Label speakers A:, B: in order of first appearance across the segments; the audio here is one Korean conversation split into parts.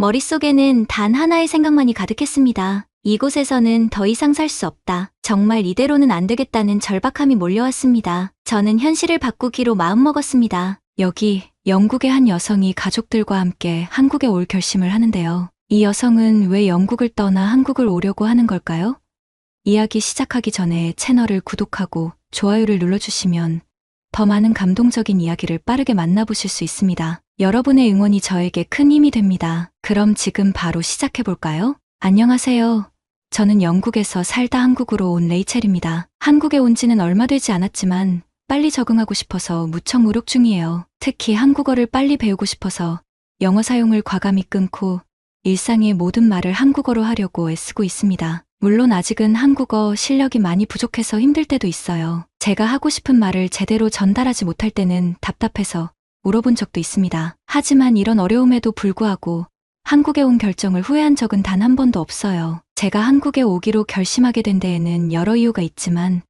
A: 머릿속에는 단 하나의 생각만이 가득했습니다. 이곳에서는 더 이상 살 수 없다. 정말 이대로는 안 되겠다는 절박함이 몰려왔습니다. 저는 현실을 바꾸기로 마음먹었습니다. 여기 영국의 한 여성이 가족들과 함께 한국에 올 결심을 하는데요. 이 여성은 왜 영국을 떠나 한국을 오려고 하는 걸까요? 이야기 시작하기 전에 채널을 구독하고 좋아요를 눌러주시면 더 많은 감동적인 이야기를 빠르게 만나보실 수 있습니다. 여러분의 응원이 저에게 큰 힘이 됩니다. 그럼 지금 바로 시작해볼까요? 안녕하세요. 저는 영국에서 살다 한국으로 온 레이첼입니다. 한국에 온 지는 얼마 되지 않았지만 빨리 적응하고 싶어서 무척 노력 중이에요. 특히 한국어를 빨리 배우고 싶어서 영어 사용을 과감히 끊고 일상의 모든 말을 한국어로 하려고 애쓰고 있습니다. 물론 아직은 한국어 실력이 많이 부족해서 힘들 때도 있어요. 제가 하고 싶은 말을 제대로 전달하지 못할 때는 답답해서 물어본 적도 있습니다. 하지만 이런 어려움에도 불구하고 한국에 온 결정을 후회한 적은 단 한 번도 없어요. 제가 한국에 오기로 결심하게 된 데에는 여러 이유가 있지만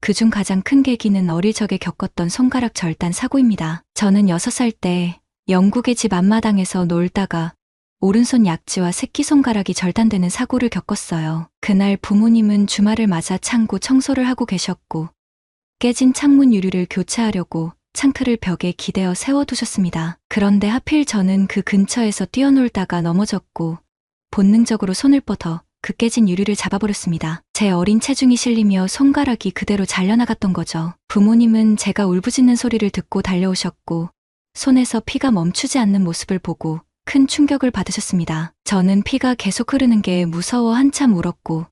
A: 그중 가장 큰 계기는 어릴 적에 겪었던 손가락 절단 사고입니다. 저는 6살 때 영국의 집 앞마당에서 놀다가 오른손 약지와 새끼손가락이 절단되는 사고를 겪었어요. 그날 부모님은 주말을 맞아 창고 청소를 하고 계셨고 깨진 창문 유리를 교체하려고 창틀을 벽에 기대어 세워두셨습니다. 그런데 하필 저는 그 근처에서 뛰어놀다가 넘어졌고 본능적으로 손을 뻗어 그 깨진 유리를 잡아버렸습니다. 제 어린 체중이 실리며 손가락이 그대로 잘려나갔던 거죠. 부모님은 제가 울부짖는 소리를 듣고 달려오셨고 손에서 피가 멈추지 않는 모습을 보고 큰 충격을 받으셨습니다. 저는 피가 계속 흐르는 게 무서워 한참 울었고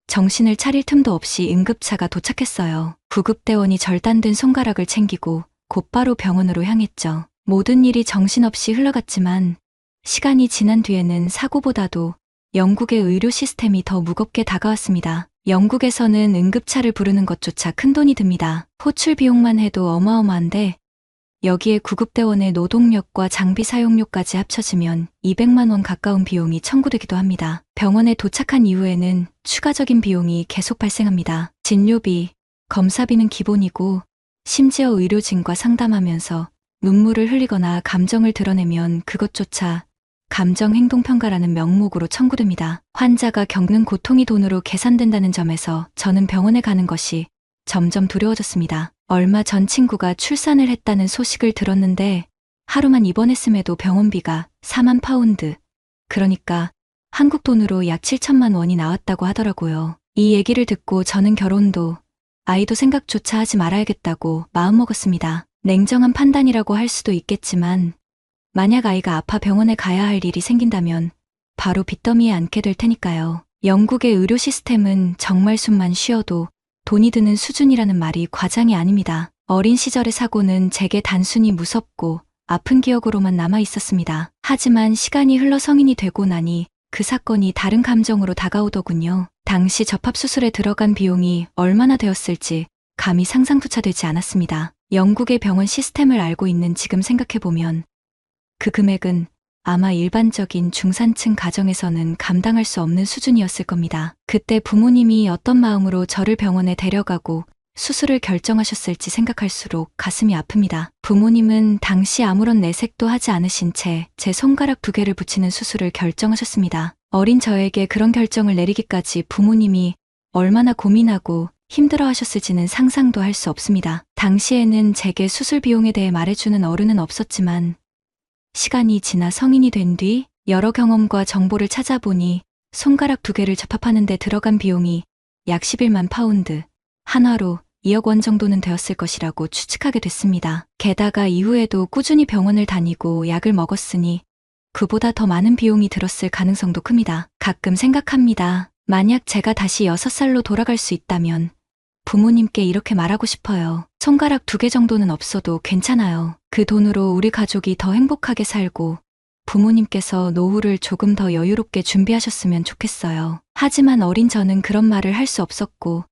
A: 정신을 차릴 틈도 없이 응급차가 도착했어요. 구급대원이 절단된 손가락을 챙기고 곧바로 병원으로 향했죠. 모든 일이 정신없이 흘러갔지만 시간이 지난 뒤에는 사고보다도 영국의 의료 시스템이 더 무겁게 다가왔습니다. 영국에서는 응급차를 부르는 것조차 큰 돈이 듭니다. 호출 비용만 해도 어마어마한데 여기에 구급대원의 노동력과 장비 사용료까지 합쳐지면 200만 원 가까운 비용이 청구되기도 합니다. 병원에 도착한 이후에는 추가적인 비용이 계속 발생합니다. 진료비, 검사비는 기본이고 심지어 의료진과 상담하면서 눈물을 흘리거나 감정을 드러내면 그것조차 감정행동평가라는 명목으로 청구됩니다. 환자가 겪는 고통이 돈으로 계산된다는 점에서 저는 병원에 가는 것이 점점 두려워졌습니다. 얼마 전 친구가 출산을 했다는 소식을 들었는데 하루만 입원했음에도 병원비가 4만 파운드, 그러니까 한국 돈으로 약 7천만 원이 나왔다고 하더라고요. 이 얘기를 듣고 저는 결혼도 아이도 생각조차 하지 말아야겠다고 마음먹었습니다. 냉정한 판단이라고 할 수도 있겠지만 만약 아이가 아파 병원에 가야 할 일이 생긴다면 바로 빚더미에 앉게 될 테니까요. 영국의 의료 시스템은 정말 숨만 쉬어도 돈이 드는 수준이라는 말이 과장이 아닙니다. 어린 시절의 사고는 제게 단순히 무섭고 아픈 기억으로만 남아 있었습니다. 하지만 시간이 흘러 성인이 되고 나니 그 사건이 다른 감정으로 다가오더군요. 당시 접합수술에 들어간 비용이 얼마나 되었을지 감히 상상조차 되지 않았습니다. 영국의 병원 시스템을 알고 있는 지금 생각해보면 그 금액은 아마 일반적인 중산층 가정에서는 감당할 수 없는 수준이었을 겁니다. 그때 부모님이 어떤 마음으로 저를 병원에 데려가고 수술을 결정하셨을지 생각할수록 가슴이 아픕니다. 부모님은 당시 아무런 내색도 하지 않으신 채 제 손가락 2개를 붙이는 수술을 결정하셨습니다. 어린 저에게 그런 결정을 내리기까지 부모님이 얼마나 고민하고 힘들어 하셨을지는 상상도 할 수 없습니다. 당시에는 제게 수술 비용에 대해 말해주는 어른은 없었지만 시간이 지나 성인이 된 뒤 여러 경험과 정보를 찾아보니 손가락 2개를 접합하는 데 들어간 비용이 약 11만 파운드, 한화로 2억 원 정도는 되었을 것이라고 추측하게 됐습니다. 게다가 이후에도 꾸준히 병원을 다니고 약을 먹었으니 그보다 더 많은 비용이 들었을 가능성도 큽니다. 가끔 생각합니다. 만약 제가 다시 6살로 돌아갈 수 있다면 부모님께 이렇게 말하고 싶어요. 손가락 2개 정도는 없어도 괜찮아요. 그 돈으로 우리 가족이 더 행복하게 살고 부모님께서 노후를 조금 더 여유롭게 준비하셨으면 좋겠어요. 하지만 어린 저는 그런 말을 할 수 없었고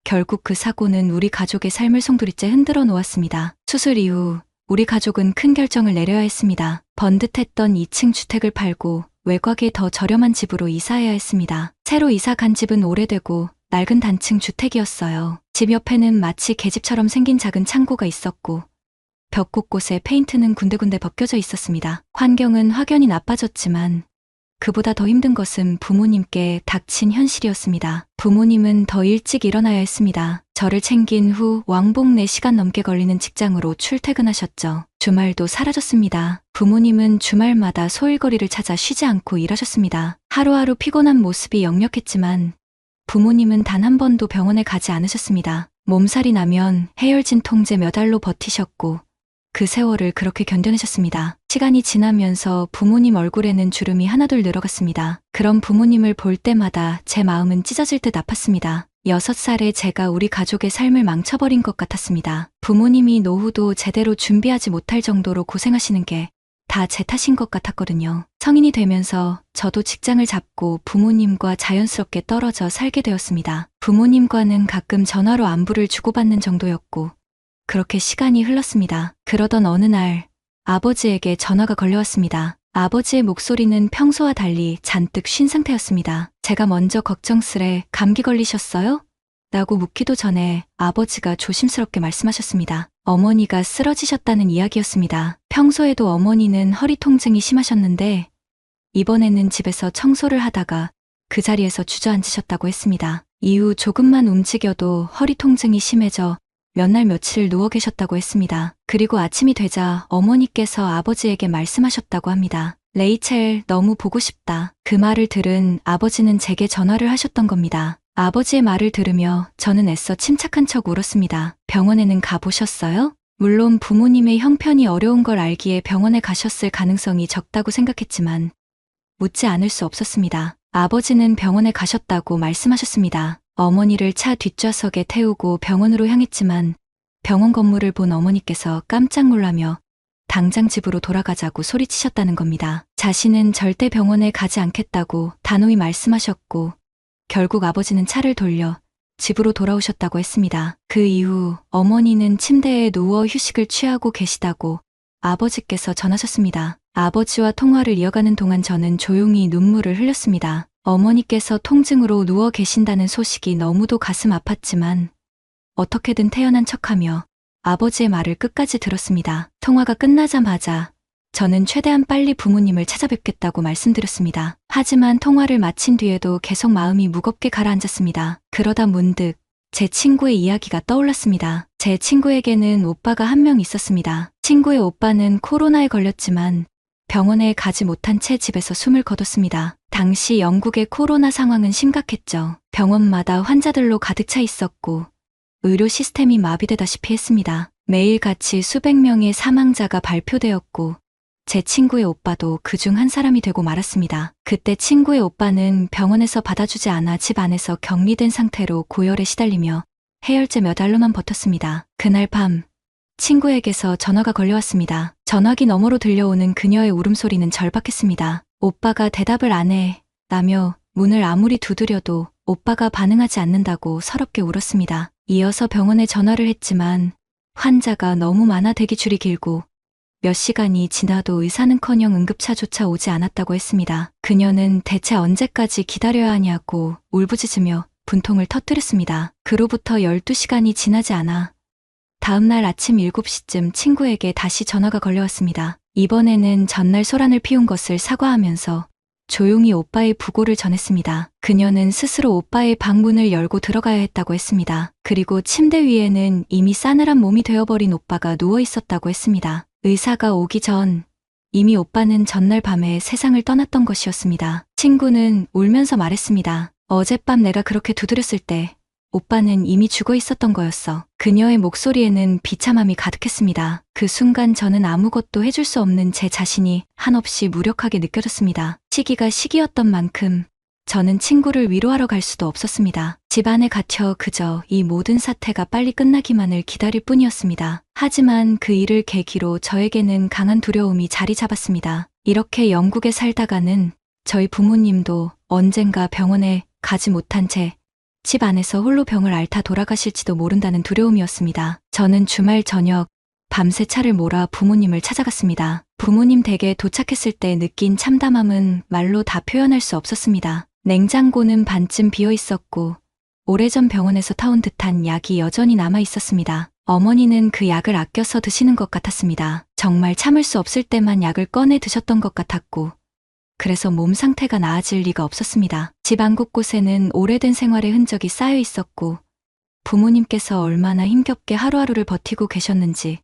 A: 결국 그 사고는 우리 가족의 삶을 송두리째 흔들어 놓았습니다. 수술 이후 우리 가족은 큰 결정을 내려야 했습니다. 번듯했던 2층 주택을 팔고 외곽에 더 저렴한 집으로 이사해야 했습니다. 새로 이사 간 집은 오래되고 낡은 단층 주택이었어요. 집 옆에는 마치 계집처럼 생긴 작은 창고가 있었고 벽 곳곳에 페인트는 군데군데 벗겨져 있었습니다. 환경은 확연히 나빠졌지만 그보다 더 힘든 것은 부모님께 닥친 현실이었습니다. 부모님은 더 일찍 일어나야 했습니다. 저를 챙긴 후 왕복 4시간 넘게 걸리는 직장으로 출퇴근하셨죠. 주말도 사라졌습니다. 부모님은 주말마다 소일거리를 찾아 쉬지 않고 일하셨습니다. 하루하루 피곤한 모습이 역력했지만 부모님은 단 한 번도 병원에 가지 않으셨습니다. 몸살이 나면 해열진 통제 몇 알로 버티셨고 그 세월을 그렇게 견뎌내셨습니다. 시간이 지나면서 부모님 얼굴에는 주름이 하나둘 늘어갔습니다. 그런 부모님을 볼 때마다 제 마음은 찢어질 듯 아팠습니다. 6살에 제가 우리 가족의 삶을 망쳐버린 것 같았습니다. 부모님이 노후도 제대로 준비하지 못할 정도로 고생하시는 게 다 제 탓인 것 같았거든요. 성인이 되면서 저도 직장을 잡고 부모님과 자연스럽게 떨어져 살게 되었습니다. 부모님과는 가끔 전화로 안부를 주고받는 정도였고 그렇게 시간이 흘렀습니다. 그러던 어느 날 아버지에게 전화가 걸려왔습니다. 아버지의 목소리는 평소와 달리 잔뜩 쉰 상태였습니다. 제가 먼저 걱정스레 감기 걸리셨어요? 라고 묻기도 전에 아버지가 조심스럽게 말씀하셨습니다. 어머니가 쓰러지셨다는 이야기였습니다. 평소에도 어머니는 허리 통증이 심하셨는데 이번에는 집에서 청소를 하다가 그 자리에서 주저앉으셨다고 했습니다. 이후 조금만 움직여도 허리 통증이 심해져 몇 날 며칠 누워 계셨다고 했습니다. 그리고 아침이 되자 어머니께서 아버지에게 말씀하셨다고 합니다. 레이첼, 너무 보고 싶다. 그 말을 들은 아버지는 제게 전화를 하셨던 겁니다. 아버지의 말을 들으며 저는 애써 침착한 척 울었습니다. 병원에는 가보셨어요? 물론 부모님의 형편이 어려운 걸 알기에 병원에 가셨을 가능성이 적다고 생각했지만 묻지 않을 수 없었습니다. 아버지는 병원에 가셨다고 말씀하셨습니다. 어머니를 차 뒷좌석에 태우고 병원으로 향했지만 병원 건물을 본 어머니께서 깜짝 놀라며 당장 집으로 돌아가자고 소리치셨다는 겁니다. 자신은 절대 병원에 가지 않겠다고 단호히 말씀하셨고 결국 아버지는 차를 돌려 집으로 돌아오셨다고 했습니다. 그 이후 어머니는 침대에 누워 휴식을 취하고 계시다고 아버지께서 전하셨습니다. 아버지와 통화를 이어가는 동안 저는 조용히 눈물을 흘렸습니다. 어머니께서 통증으로 누워 계신다는 소식이 너무도 가슴 아팠지만 어떻게든 태어난 척하며 아버지의 말을 끝까지 들었습니다. 통화가 끝나자마자 저는 최대한 빨리 부모님을 찾아뵙겠다고 말씀드렸습니다. 하지만 통화를 마친 뒤에도 계속 마음이 무겁게 가라앉았습니다. 그러다 문득 제 친구의 이야기가 떠올랐습니다. 제 친구에게는 오빠가 한 명 있었습니다. 친구의 오빠는 코로나에 걸렸지만 병원에 가지 못한 채 집에서 숨을 거뒀습니다. 당시 영국의 코로나 상황은 심각했죠. 병원마다 환자들로 가득 차 있었고 의료 시스템이 마비되다시피 했습니다. 매일같이 수백 명의 사망자가 발표되었고 제 친구의 오빠도 그중 한 사람이 되고 말았습니다. 그때 친구의 오빠는 병원에서 받아주지 않아 집 안에서 격리된 상태로 고열에 시달리며 해열제 몇 알로만 버텼습니다. 그날 밤 친구에게서 전화가 걸려왔습니다. 전화기 너머로 들려오는 그녀의 울음소리는 절박했습니다. 오빠가 대답을 안 해 라며 문을 아무리 두드려도 오빠가 반응하지 않는다고 서럽게 울었습니다. 이어서 병원에 전화를 했지만 환자가 너무 많아 대기줄이 길고 몇 시간이 지나도 의사는커녕 응급차조차 오지 않았다고 했습니다. 그녀는 대체 언제까지 기다려야 하냐고 울부짖으며 분통을 터뜨렸습니다. 그로부터 12시간이 지나지 않아 다음날 아침 7시쯤 친구에게 다시 전화가 걸려왔습니다. 이번에는 전날 소란을 피운 것을 사과하면서 조용히 오빠의 부고를 전했습니다. 그녀는 스스로 오빠의 방문을 열고 들어가야 했다고 했습니다. 그리고 침대 위에는 이미 싸늘한 몸이 되어버린 오빠가 누워 있었다고 했습니다. 의사가 오기 전 이미 오빠는 전날 밤에 세상을 떠났던 것이었습니다. 친구는 울면서 말했습니다. 어젯밤 내가 그렇게 두드렸을 때 오빠는 이미 죽어 있었던 거였어. 그녀의 목소리에는 비참함이 가득했습니다. 그 순간 저는 아무것도 해줄 수 없는 제 자신이 한없이 무력하게 느껴졌습니다. 시기가 시기였던 만큼 저는 친구를 위로하러 갈 수도 없었습니다. 집 안에 갇혀 그저 이 모든 사태가 빨리 끝나기만을 기다릴 뿐이었습니다. 하지만 그 일을 계기로 저에게는 강한 두려움이 자리 잡았습니다. 이렇게 영국에 살다가는 저희 부모님도 언젠가 병원에 가지 못한 채 집 안에서 홀로 병을 앓다 돌아가실지도 모른다는 두려움이었습니다. 저는 주말 저녁 밤새 차를 몰아 부모님을 찾아갔습니다. 부모님 댁에 도착했을 때 느낀 참담함은 말로 다 표현할 수 없었습니다. 냉장고는 반쯤 비어 있었고 오래전 병원에서 타온 듯한 약이 여전히 남아 있었습니다. 어머니는 그 약을 아껴서 드시는 것 같았습니다. 정말 참을 수 없을 때만 약을 꺼내 드셨던 것 같았고 그래서 몸 상태가 나아질 리가 없었습니다. 집 안 곳곳에는 오래된 생활의 흔적이 쌓여 있었고 부모님께서 얼마나 힘겹게 하루하루를 버티고 계셨는지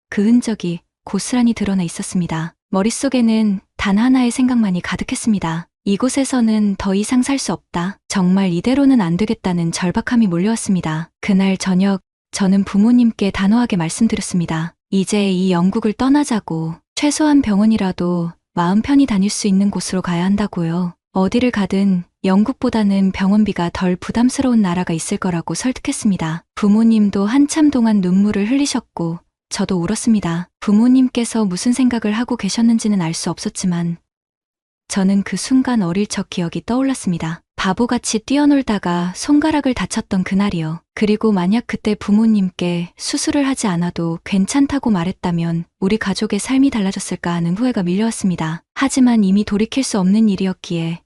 A: 그 흔적이 고스란히 드러나 있었습니다. 머릿속에는 단 하나의 생각만이 가득했습니다. 이곳에서는 더 이상 살 수 없다. 정말 이대로는 안 되겠다는 절박함이 몰려왔습니다. 그날 저녁 저는 부모님께 단호하게 말씀드렸습니다. 이제 이 영국을 떠나자고, 최소한 병원이라도 마음 편히 다닐 수 있는 곳으로 가야 한다고요. 어디를 가든 영국보다는 병원비가 덜 부담스러운 나라가 있을 거라고 설득했습니다. 부모님도 한참 동안 눈물을 흘리셨고 저도 울었습니다. 부모님께서 무슨 생각을 하고 계셨는지는 알 수 없었지만 저는 그 순간 어릴 적 기억이 떠올랐습니다. 바보같이 뛰어놀다가 손가락을 다쳤던 그날이요. 그리고 만약 그때 부모님께 수술을 하지 않아도 괜찮다고 말했다면 우리 가족의 삶이 달라졌을까 하는 후회가 밀려왔습니다. 하지만 이미 돌이킬 수 없는 일이었기에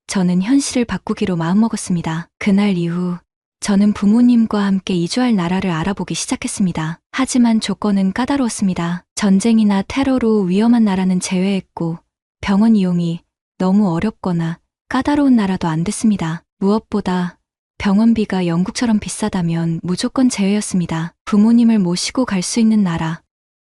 A: 저는 현실을 바꾸기로 마음먹었습니다. 그날 이후 저는 부모님과 함께 이주할 나라를 알아보기 시작했습니다. 하지만 조건은 까다로웠습니다. 전쟁이나 테러로 위험한 나라는 제외했고 병원 이용이 너무 어렵거나 까다로운 나라도 안 됐습니다. 무엇보다 병원비가 영국처럼 비싸다면 무조건 제외였습니다. 부모님을 모시고 갈 수 있는 나라,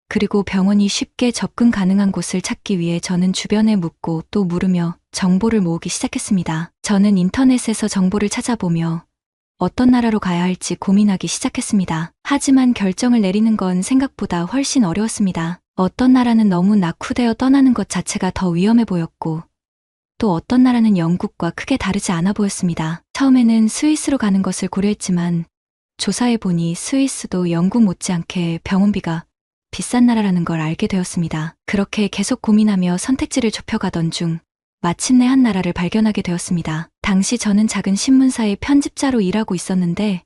A: 그리고 병원이 쉽게 접근 가능한 곳을 찾기 위해 저는 주변에 묻고 또 물으며 정보를 모으기 시작했습니다. 저는 인터넷에서 정보를 찾아보며 어떤 나라로 가야 할지 고민하기 시작했습니다. 하지만 결정을 내리는 건 생각보다 훨씬 어려웠습니다. 어떤 나라는 너무 낙후되어 떠나는 것 자체가 더 위험해 보였고 또 어떤 나라는 영국과 크게 다르지 않아 보였습니다. 처음에는 스위스로 가는 것을 고려했지만 조사해보니 스위스도 영국 못지않게 병원비가 비싼 나라라는 걸 알게 되었습니다. 그렇게 계속 고민하며 선택지를 좁혀가던 중 마침내 한 나라를 발견하게 되었습니다. 당시 저는 작은 신문사의 편집자로 일하고 있었는데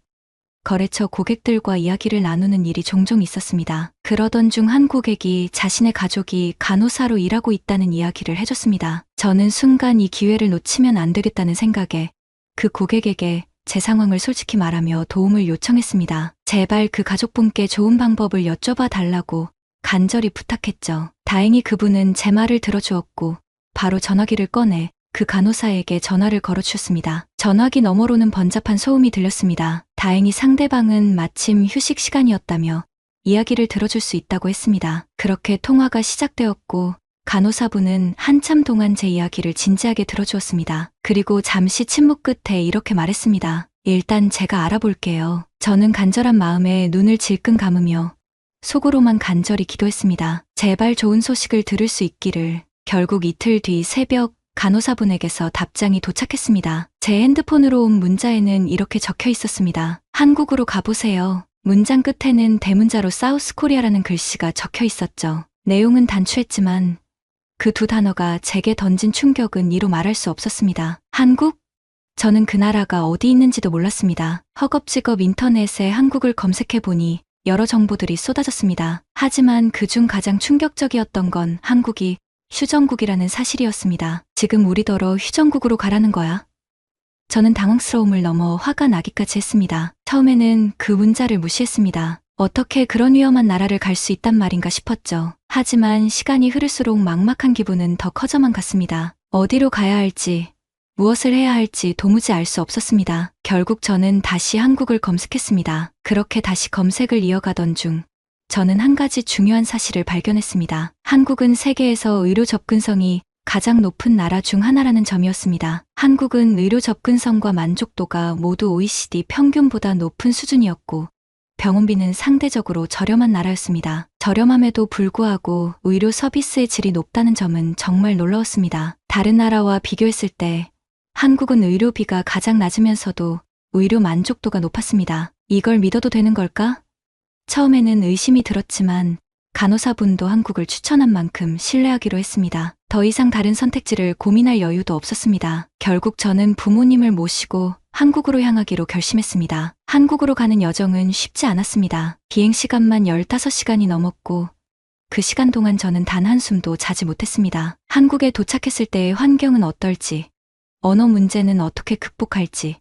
A: 거래처 고객들과 이야기를 나누는 일이 종종 있었습니다. 그러던 중 한 고객이 자신의 가족이 간호사로 일하고 있다는 이야기를 해줬습니다. 저는 순간 이 기회를 놓치면 안 되겠다는 생각에 그 고객에게 제 상황을 솔직히 말하며 도움을 요청했습니다. 제발 그 가족분께 좋은 방법을 여쭤봐 달라고 간절히 부탁했죠. 다행히 그분은 제 말을 들어주었고 바로 전화기를 꺼내 그 간호사에게 전화를 걸어주었습니다. 전화기 너머로는 번잡한 소음이 들렸습니다. 다행히 상대방은 마침 휴식 시간이었다며 이야기를 들어줄 수 있다고 했습니다. 그렇게 통화가 시작되었고 간호사분은 한참 동안 제 이야기를 진지하게 들어주었습니다. 그리고 잠시 침묵 끝에 이렇게 말했습니다. 일단 제가 알아볼게요. 저는 간절한 마음에 눈을 질끈 감으며 속으로만 간절히 기도했습니다. 제발 좋은 소식을 들을 수 있기를. 결국 이틀 뒤 새벽 간호사분에게서 답장이 도착했습니다. 제 핸드폰으로 온 문자에는 이렇게 적혀 있었습니다. 한국으로 가보세요. 문장 끝에는 대문자로 사우스 코리아라는 글씨가 적혀 있었죠. 내용은 단추했지만 그 두 단어가 제게 던진 충격은 이루 말할 수 없었습니다. 한국? 저는 그 나라가 어디 있는지도 몰랐습니다. 허겁지겁 인터넷에 한국을 검색해보니 여러 정보들이 쏟아졌습니다. 하지만 그중 가장 충격적이었던 건 한국이 휴전국이라는 사실이었습니다. 지금 우리더러 휴전국으로 가라는 거야? 저는 당황스러움을 넘어 화가 나기까지 했습니다. 처음에는 그 문자를 무시했습니다. 어떻게 그런 위험한 나라를 갈 수 있단 말인가 싶었죠. 하지만 시간이 흐를수록 막막한 기분은 더 커져만 갔습니다. 어디로 가야 할지, 무엇을 해야 할지 도무지 알 수 없었습니다. 결국 저는 다시 한국을 검색했습니다. 그렇게 다시 검색을 이어가던 중 저는 한 가지 중요한 사실을 발견했습니다. 한국은 세계에서 의료 접근성이 가장 높은 나라 중 하나라는 점이었습니다. 한국은 의료 접근성과 만족도가 모두 OECD 평균보다 높은 수준이었고 병원비는 상대적으로 저렴한 나라였습니다. 저렴함에도 불구하고 의료 서비스의 질이 높다는 점은 정말 놀라웠습니다. 다른 나라와 비교했을 때 한국은 의료비가 가장 낮으면서도 의료 만족도가 높았습니다. 이걸 믿어도 되는 걸까? 처음에는 의심이 들었지만 간호사분도 한국을 추천한 만큼 신뢰하기로 했습니다. 더 이상 다른 선택지를 고민할 여유도 없었습니다. 결국 저는 부모님을 모시고 한국으로 향하기로 결심했습니다. 한국으로 가는 여정은 쉽지 않았습니다. 비행시간만 15시간이 넘었고 그 시간 동안 저는 단 한숨도 자지 못했습니다. 한국에 도착했을 때의 환경은 어떨지, 언어 문제는 어떻게 극복할지,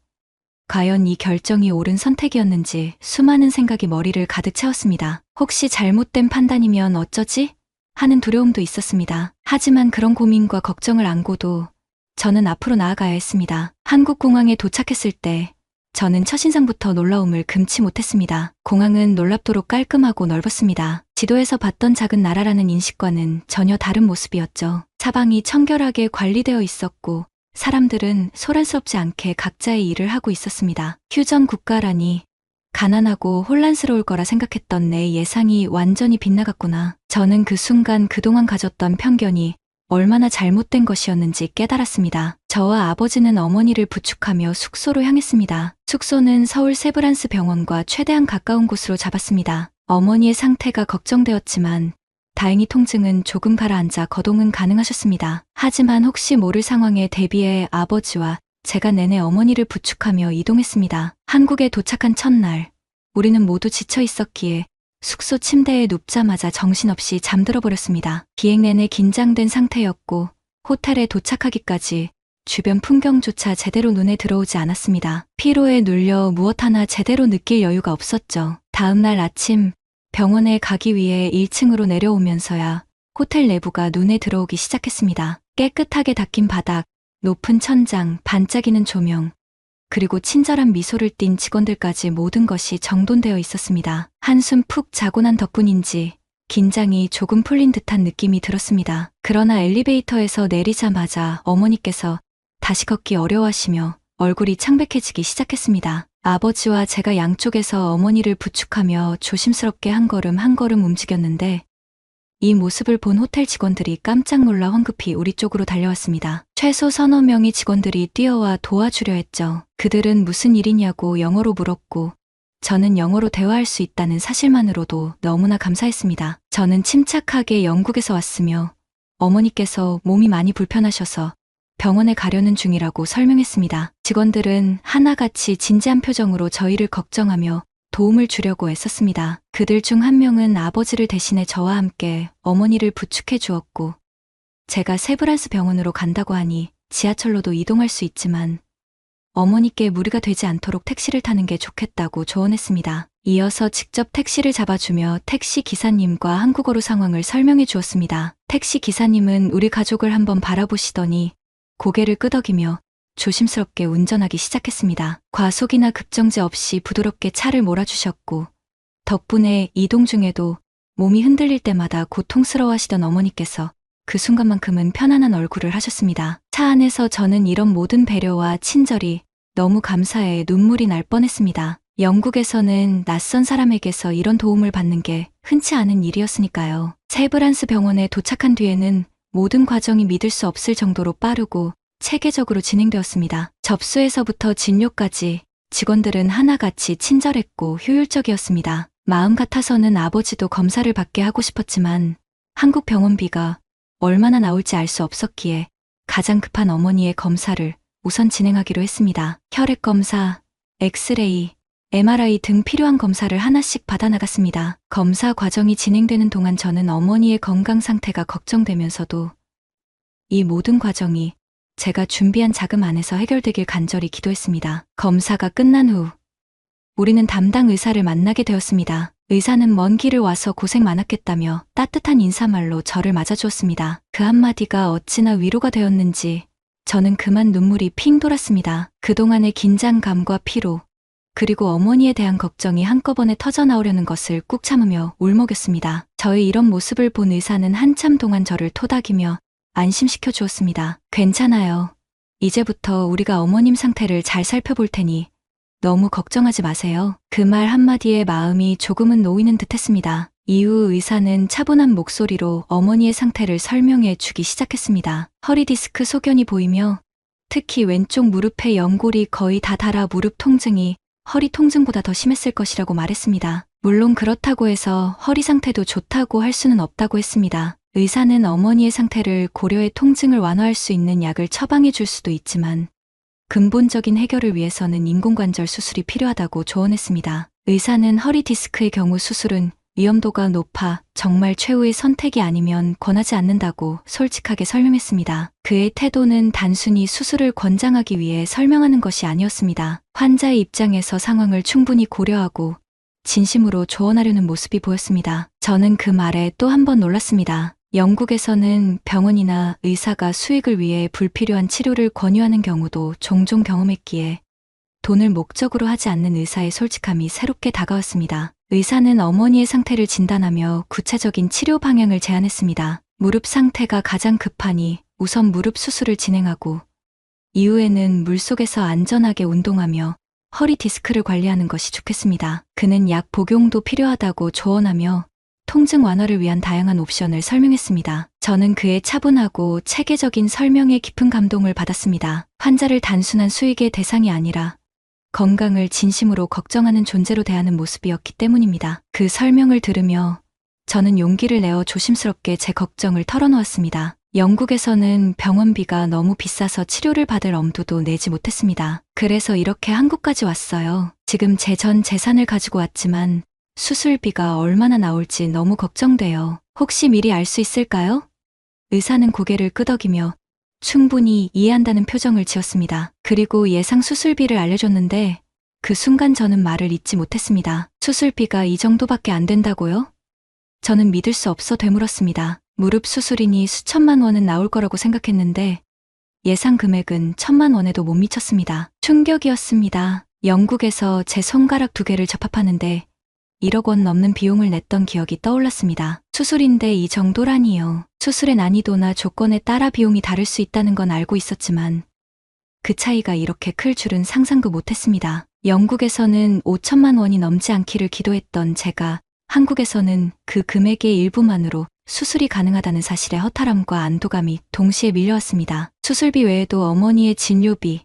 A: 과연 이 결정이 옳은 선택이었는지 수많은 생각이 머리를 가득 채웠습니다. 혹시 잘못된 판단이면 어쩌지? 하는 두려움도 있었습니다. 하지만 그런 고민과 걱정을 안고도 저는 앞으로 나아가야 했습니다. 한국 공항에 도착했을 때 저는 첫인상부터 놀라움을 금치 못했습니다. 공항은 놀랍도록 깔끔하고 넓었습니다. 지도에서 봤던 작은 나라라는 인식과는 전혀 다른 모습이었죠. 사방이 청결하게 관리되어 있었고 사람들은 소란스럽지 않게 각자의 일을 하고 있었습니다. 휴전 국가라니 가난하고 혼란스러울 거라 생각했던 내 예상이 완전히 빗나갔구나. 저는 그 순간 그동안 가졌던 편견이 얼마나 잘못된 것이었는지 깨달았습니다. 저와 아버지는 어머니를 부축하며 숙소로 향했습니다. 숙소는 서울 세브란스 병원과 최대한 가까운 곳으로 잡았습니다. 어머니의 상태가 걱정되었지만 다행히 통증은 조금 가라앉아 거동은 가능하셨습니다. 하지만 혹시 모를 상황에 대비해 아버지와 제가 내내 어머니를 부축하며 이동했습니다. 한국에 도착한 첫날, 우리는 모두 지쳐 있었기에 숙소 침대에 눕자마자 정신없이 잠들어 버렸습니다. 비행 내내 긴장된 상태였고 호텔에 도착하기까지 주변 풍경조차 제대로 눈에 들어오지 않았습니다. 피로에 눌려 무엇 하나 제대로 느낄 여유가 없었죠. 다음 날 아침 병원에 가기 위해 1층으로 내려오면서야 호텔 내부가 눈에 들어오기 시작했습니다. 깨끗하게 닦인 바닥, 높은 천장, 반짝이는 조명, 그리고 친절한 미소를 띤 직원들까지 모든 것이 정돈되어 있었습니다. 한숨 푹 자고 난 덕분인지 긴장이 조금 풀린 듯한 느낌이 들었습니다. 그러나 엘리베이터에서 내리자마자 어머니께서 다시 걷기 어려워하시며 얼굴이 창백해지기 시작했습니다. 아버지와 제가 양쪽에서 어머니를 부축하며 조심스럽게 한 걸음 움직였는데 이 모습을 본 호텔 직원들이 깜짝 놀라 황급히 우리 쪽으로 달려왔습니다. 최소 서너 명의 직원들이 뛰어와 도와주려 했죠. 그들은 무슨 일이냐고 영어로 물었고 저는 영어로 대화할 수 있다는 사실만으로도 너무나 감사했습니다. 저는 침착하게 영국에서 왔으며 어머니께서 몸이 많이 불편하셔서 병원에 가려는 중이라고 설명했습니다. 직원들은 하나같이 진지한 표정으로 저희를 걱정하며 도움을 주려고 애썼습니다. 그들 중 한 명은 아버지를 대신해 저와 함께 어머니를 부축해 주었고 제가 세브란스 병원으로 간다고 하니 지하철로도 이동할 수 있지만 어머니께 무리가 되지 않도록 택시를 타는 게 좋겠다고 조언했습니다. 이어서 직접 택시를 잡아주며 택시 기사님과 한국어로 상황을 설명해 주었습니다. 택시 기사님은 우리 가족을 한번 바라보시더니 고개를 끄덕이며 조심스럽게 운전하기 시작했습니다. 과속이나 급정지 없이 부드럽게 차를 몰아주셨고 덕분에 이동 중에도 몸이 흔들릴 때마다 고통스러워하시던 어머니께서 그 순간만큼은 편안한 얼굴을 하셨습니다. 차 안에서 저는 이런 모든 배려와 친절이 너무 감사해 눈물이 날 뻔했습니다. 영국에서는 낯선 사람에게서 이런 도움을 받는 게 흔치 않은 일이었으니까요. 세브란스 병원에 도착한 뒤에는 모든 과정이 믿을 수 없을 정도로 빠르고 체계적으로 진행되었습니다. 접수에서부터 진료까지 직원들은 하나같이 친절했고 효율적이었습니다. 마음 같아서는 아버지도 검사를 받게 하고 싶었지만 한국 병원비가 얼마나 나올지 알 수 없었기에 가장 급한 어머니의 검사를 우선 진행하기로 했습니다. 혈액 검사, 엑스레이, MRI 등 필요한 검사를 하나씩 받아나갔습니다. 검사 과정이 진행되는 동안 저는 어머니의 건강 상태가 걱정되면서도 이 모든 과정이 제가 준비한 자금 안에서 해결되길 간절히 기도했습니다. 검사가 끝난 후 우리는 담당 의사를 만나게 되었습니다. 의사는 먼 길을 와서 고생 많았겠다며 따뜻한 인사말로 저를 맞아주었습니다. 그 한마디가 어찌나 위로가 되었는지 저는 그만 눈물이 핑 돌았습니다. 그동안의 긴장감과 피로, 그리고 어머니에 대한 걱정이 한꺼번에 터져나오려는 것을 꾹 참으며 울먹였습니다. 저의 이런 모습을 본 의사는 한참 동안 저를 토닥이며 안심시켜 주었습니다. 괜찮아요. 이제부터 우리가 어머님 상태를 잘 살펴볼 테니 너무 걱정하지 마세요. 그 말 한마디에 마음이 조금은 놓이는 듯 했습니다. 이후 의사는 차분한 목소리로 어머니의 상태를 설명해 주기 시작했습니다. 허리 디스크 소견이 보이며 특히 왼쪽 무릎의 연골이 거의 다 닳아 무릎 통증이 허리 통증보다 더 심했을 것이라고 말했습니다. 물론 그렇다고 해서 허리 상태도 좋다고 할 수는 없다고 했습니다. 의사는 어머니의 상태를 고려해 통증을 완화할 수 있는 약을 처방해 줄 수도 있지만 근본적인 해결을 위해서는 인공관절 수술이 필요하다고 조언했습니다. 의사는 허리 디스크의 경우 수술은 위험도가 높아 정말 최후의 선택이 아니면 권하지 않는다고 솔직하게 설명했습니다. 그의 태도는 단순히 수술을 권장하기 위해 설명하는 것이 아니었습니다. 환자의 입장에서 상황을 충분히 고려하고 진심으로 조언하려는 모습이 보였습니다. 저는 그 말에 또 한 번 놀랐습니다. 영국에서는 병원이나 의사가 수익을 위해 불필요한 치료를 권유하는 경우도 종종 경험했기에 돈을 목적으로 하지 않는 의사의 솔직함이 새롭게 다가왔습니다. 의사는 어머니의 상태를 진단하며 구체적인 치료 방향을 제안했습니다. 무릎 상태가 가장 급하니 우선 무릎 수술을 진행하고 이후에는 물속에서 안전하게 운동하며 허리 디스크를 관리하는 것이 좋겠습니다. 그는 약 복용도 필요하다고 조언하며 통증 완화를 위한 다양한 옵션을 설명했습니다. 저는 그의 차분하고 체계적인 설명에 깊은 감동을 받았습니다. 환자를 단순한 수익의 대상이 아니라 건강을 진심으로 걱정하는 존재로 대하는 모습이었기 때문입니다. 그 설명을 들으며 저는 용기를 내어 조심스럽게 제 걱정을 털어놓았습니다. 영국에서는 병원비가 너무 비싸서 치료를 받을 엄두도 내지 못했습니다. 그래서 이렇게 한국까지 왔어요. 지금 제 전 재산을 가지고 왔지만 수술비가 얼마나 나올지 너무 걱정돼요. 혹시 미리 알 수 있을까요? 의사는 고개를 끄덕이며 충분히 이해한다는 표정을 지었습니다. 그리고 예상 수술비를 알려줬는데 그 순간 저는 말을 잇지 못했습니다. 수술비가 이 정도밖에 안 된다고요? 저는 믿을 수 없어 되물었습니다. 무릎 수술이니 수천만 원은 나올 거라고 생각했는데 예상 금액은 1,000만 원에도 못 미쳤습니다. 충격이었습니다. 영국에서 제 손가락 2개를 접합하는데 1억 원 넘는 비용을 냈던 기억이 떠올랐습니다. 수술인데 이 정도라니요. 수술의 난이도나 조건에 따라 비용이 다를 수 있다는 건 알고 있었지만 그 차이가 이렇게 클 줄은 상상도 못했습니다. 영국에서는 5천만 원이 넘지 않기를 기도했던 제가 한국에서는 그 금액의 일부만으로 수술이 가능하다는 사실에 허탈함과 안도감이 동시에 밀려왔습니다. 수술비 외에도 어머니의 진료비,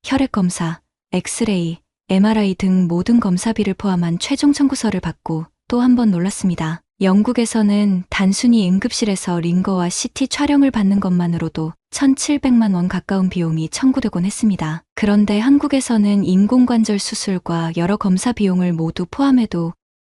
A: 혈액검사, 엑스레이, MRI 등 모든 검사비를 포함한 최종 청구서를 받고 또 한 번 놀랐습니다. 영국에서는 단순히 응급실에서 링거와 CT 촬영을 받는 것만으로도 1,700만 원 가까운 비용이 청구되곤 했습니다. 그런데 한국에서는 인공관절 수술과 여러 검사 비용을 모두 포함해도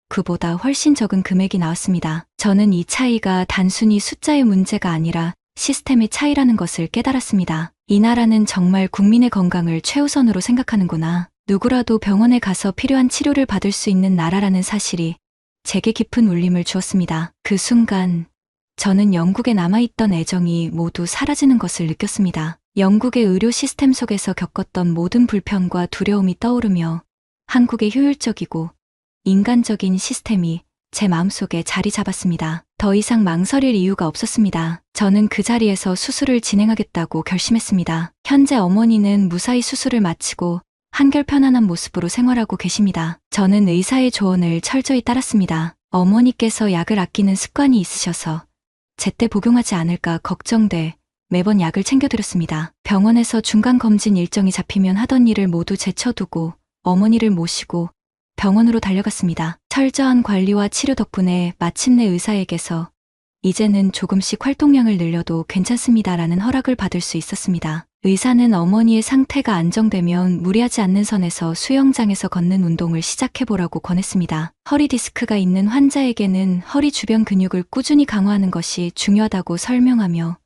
A: 그보다 훨씬 적은 금액이 나왔습니다. 저는 이 차이가 단순히 숫자의 문제가 아니라 시스템의 차이라는 것을 깨달았습니다. 이 나라는 정말 국민의 건강을 최우선으로 생각하는구나. 누구라도 병원에 가서 필요한 치료를 받을 수 있는 나라라는 사실이 제게 깊은 울림을 주었습니다. 그 순간 저는 영국에 남아있던 애정이 모두 사라지는 것을 느꼈습니다. 영국의 의료 시스템 속에서 겪었던 모든 불편과 두려움이 떠오르며 한국의 효율적이고 인간적인 시스템이 제 마음속에 자리 잡았습니다. 더 이상 망설일 이유가 없었습니다. 저는 그 자리에서 수술을 진행하겠다고 결심했습니다. 현재 어머니는 무사히 수술을 마치고 한결 편안한 모습으로 생활하고 계십니다. 저는 의사의 조언을 철저히 따랐습니다. 어머니께서 약을 아끼는 습관이 있으셔서 제때 복용하지 않을까 걱정돼 매번 약을 챙겨드렸습니다. 병원에서 중간검진 일정이 잡히면 하던 일을 모두 제쳐두고 어머니를 모시고 병원으로 달려갔습니다. 철저한 관리와 치료 덕분에 마침내 의사에게서 이제는 조금씩 활동량을 늘려도 괜찮습니다라는 허락을 받을 수 있었습니다. 의사는 어머니의 상태가 안정되면 무리하지 않는 선에서 수영장에서 걷는 운동을 시작해보라고 권했습니다. 허리 디스크가 있는 환자에게는 허리 주변 근육을 꾸준히 강화하는 것이 중요하다고 설명하며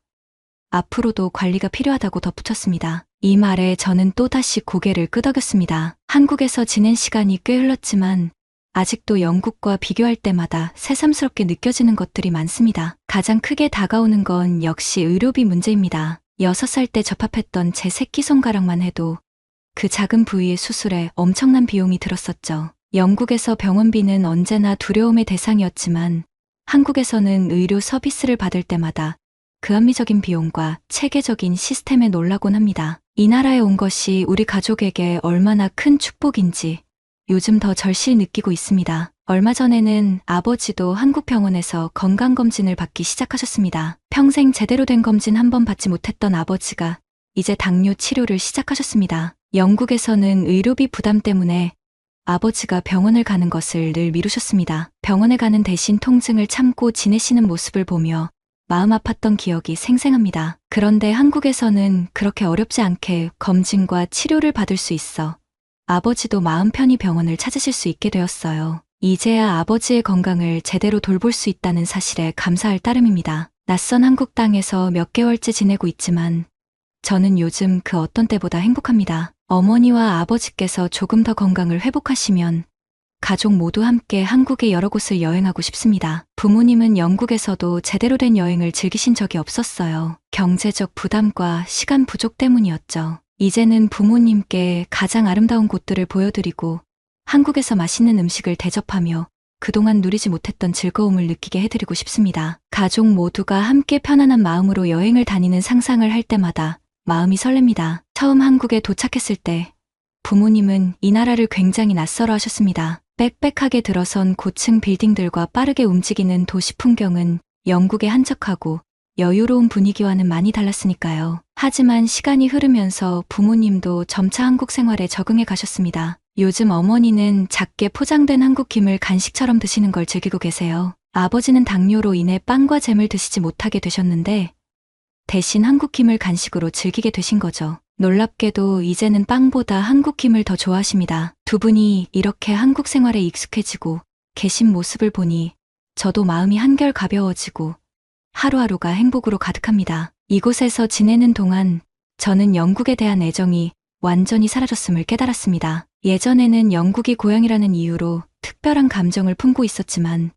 A: 앞으로도 관리가 필요하다고 덧붙였습니다. 이 말에 저는 또다시 고개를 끄덕였습니다. 한국에서 지낸 시간이 꽤 흘렀지만 아직도 영국과 비교할 때마다 새삼스럽게 느껴지는 것들이 많습니다. 가장 크게 다가오는 건 역시 의료비 문제입니다. 6살 때 접합했던 제 새끼손가락만 해도 그 작은 부위의 수술에 엄청난 비용이 들었었죠. 영국에서 병원비는 언제나 두려움의 대상이었지만 한국에서는 의료 서비스를 받을 때마다 그 합리적인 비용과 체계적인 시스템에 놀라곤 합니다. 이 나라에 온 것이 우리 가족에게 얼마나 큰 축복인지 요즘 더 절실히 느끼고 있습니다. 얼마 전에는 아버지도 한국 병원에서 건강검진을 받기 시작하셨습니다. 평생 제대로 된 검진 한 번 받지 못했던 아버지가 이제 당뇨 치료를 시작하셨습니다. 영국에서는 의료비 부담 때문에 아버지가 병원을 가는 것을 늘 미루셨습니다. 병원에 가는 대신 통증을 참고 지내시는 모습을 보며 마음 아팠던 기억이 생생합니다. 그런데 한국에서는 그렇게 어렵지 않게 검진과 치료를 받을 수 있어 아버지도 마음 편히 병원을 찾으실 수 있게 되었어요. 이제야 아버지의 건강을 제대로 돌볼 수 있다는 사실에 감사할 따름입니다. 낯선 한국 땅에서 몇 개월째 지내고 있지만 저는 요즘 그 어떤 때보다 행복합니다. 어머니와 아버지께서 조금 더 건강을 회복하시면 가족 모두 함께 한국의 여러 곳을 여행하고 싶습니다. 부모님은 영국에서도 제대로 된 여행을 즐기신 적이 없었어요. 경제적 부담과 시간 부족 때문이었죠. 이제는 부모님께 가장 아름다운 곳들을 보여드리고 한국에서 맛있는 음식을 대접하며 그동안 누리지 못했던 즐거움을 느끼게 해드리고 싶습니다. 가족 모두가 함께 편안한 마음으로 여행을 다니는 상상을 할 때마다 마음이 설렙니다. 처음 한국에 도착했을 때 부모님은 이 나라를 굉장히 낯설어 하셨습니다. 빽빽하게 들어선 고층 빌딩들과 빠르게 움직이는 도시 풍경은 영국의 한적하고 여유로운 분위기와는 많이 달랐으니까요. 하지만 시간이 흐르면서 부모님도 점차 한국 생활에 적응해 가셨습니다. 요즘 어머니는 작게 포장된 한국김을 간식처럼 드시는 걸 즐기고 계세요. 아버지는 당뇨로 인해 빵과 잼을 드시지 못하게 되셨는데 대신 한국김을 간식으로 즐기게 되신 거죠. 놀랍게도 이제는 빵보다 한국김을 더 좋아하십니다. 두 분이 이렇게 한국 생활에 익숙해지고 계신 모습을 보니 저도 마음이 한결 가벼워지고 하루하루가 행복으로 가득합니다. 이곳에서 지내는 동안 저는 영국에 대한 애정이 완전히 사라졌음을 깨달았습니다. 예전에는 영국이 고향이라는 이유로 특별한 감정을 품고 있었지만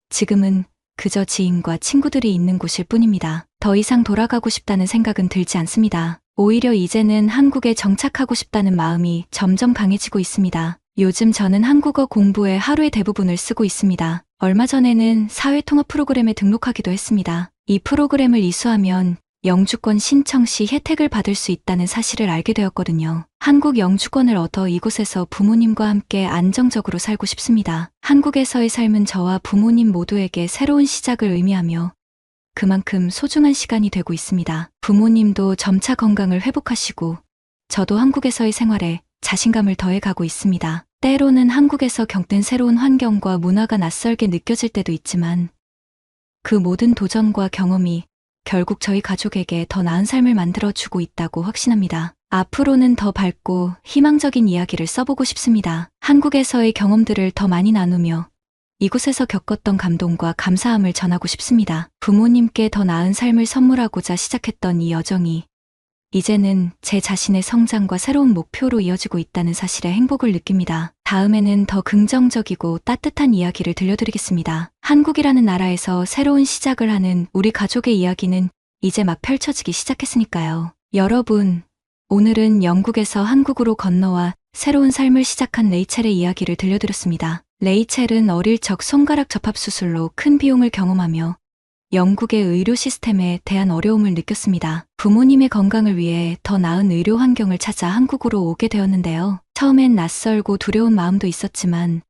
A: 지금은 그저 지인과 친구들이 있는 곳일 뿐입니다. 더 이상 돌아가고 싶다는 생각은 들지 않습니다. 오히려 이제는 한국에 정착하고 싶다는 마음이 점점 강해지고 있습니다. 요즘 저는 한국어 공부에 하루의 대부분을 쓰고 있습니다. 얼마 전에는 사회통합 프로그램에 등록하기도 했습니다. 이 프로그램을 이수하면 영주권 신청 시 혜택을 받을 수 있다는 사실을 알게 되었거든요. 한국 영주권을 얻어 이곳에서 부모님과 함께 안정적으로 살고 싶습니다. 한국에서의 삶은 저와 부모님 모두에게 새로운 시작을 의미하며 그만큼 소중한 시간이 되고 있습니다. 부모님도 점차 건강을 회복하시고 저도 한국에서의 생활에 자신감을 더해가고 있습니다. 때로는 한국에서 겪는 새로운 환경과 문화가 낯설게 느껴질 때도 있지만 그 모든 도전과 경험이 결국 저희 가족에게 더 나은 삶을 만들어주고 있다고 확신합니다. 앞으로는 더 밝고 희망적인 이야기를 써보고 싶습니다. 한국에서의 경험들을 더 많이 나누며 이곳에서 겪었던 감동과 감사함을 전하고 싶습니다. 부모님께 더 나은 삶을 선물하고자 시작했던 이 여정이 이제는 제 자신의 성장과 새로운 목표로 이어지고 있다는 사실에 행복을 느낍니다. 다음에는 더 긍정적이고 따뜻한 이야기를 들려드리겠습니다. 한국이라는 나라에서 새로운 시작을 하는 우리 가족의 이야기는 이제 막 펼쳐지기 시작했으니까요. 여러분, 오늘은 영국에서 한국으로 건너와 새로운 삶을 시작한 레이첼의 이야기를 들려드렸습니다. 레이첼은 어릴 적 손가락 접합 수술로 큰 비용을 경험하며 영국의 의료 시스템에 대한 어려움을 느꼈습니다. 부모님의 건강을 위해 더 나은 의료 환경을 찾아 한국으로 오게 되었는데요. 처음엔 낯설고 두려운 마음도 있었지만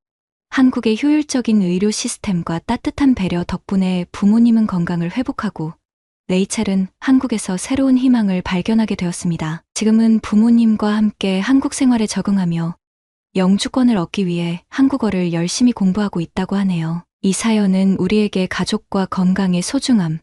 A: 한국의 효율적인 의료 시스템과 따뜻한 배려 덕분에 부모님은 건강을 회복하고 레이첼은 한국에서 새로운 희망을 발견하게 되었습니다. 지금은 부모님과 함께 한국 생활에 적응하며 영주권을 얻기 위해 한국어를 열심히 공부하고 있다고 하네요. 이 사연은 우리에게 가족과 건강의 소중함,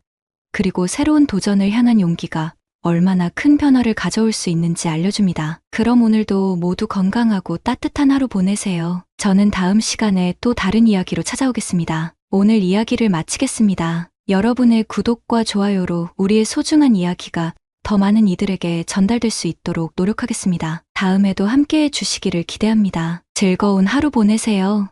A: 그리고 새로운 도전을 향한 용기가 얼마나 큰 변화를 가져올 수 있는지 알려줍니다. 그럼 오늘도 모두 건강하고 따뜻한 하루 보내세요. 저는 다음 시간에 또 다른 이야기로 찾아오겠습니다. 오늘 이야기를 마치겠습니다. 여러분의 구독과 좋아요로 우리의 소중한 이야기가 더 많은 이들에게 전달될 수 있도록 노력하겠습니다. 다음에도 함께해 주시기를 기대합니다. 즐거운 하루 보내세요.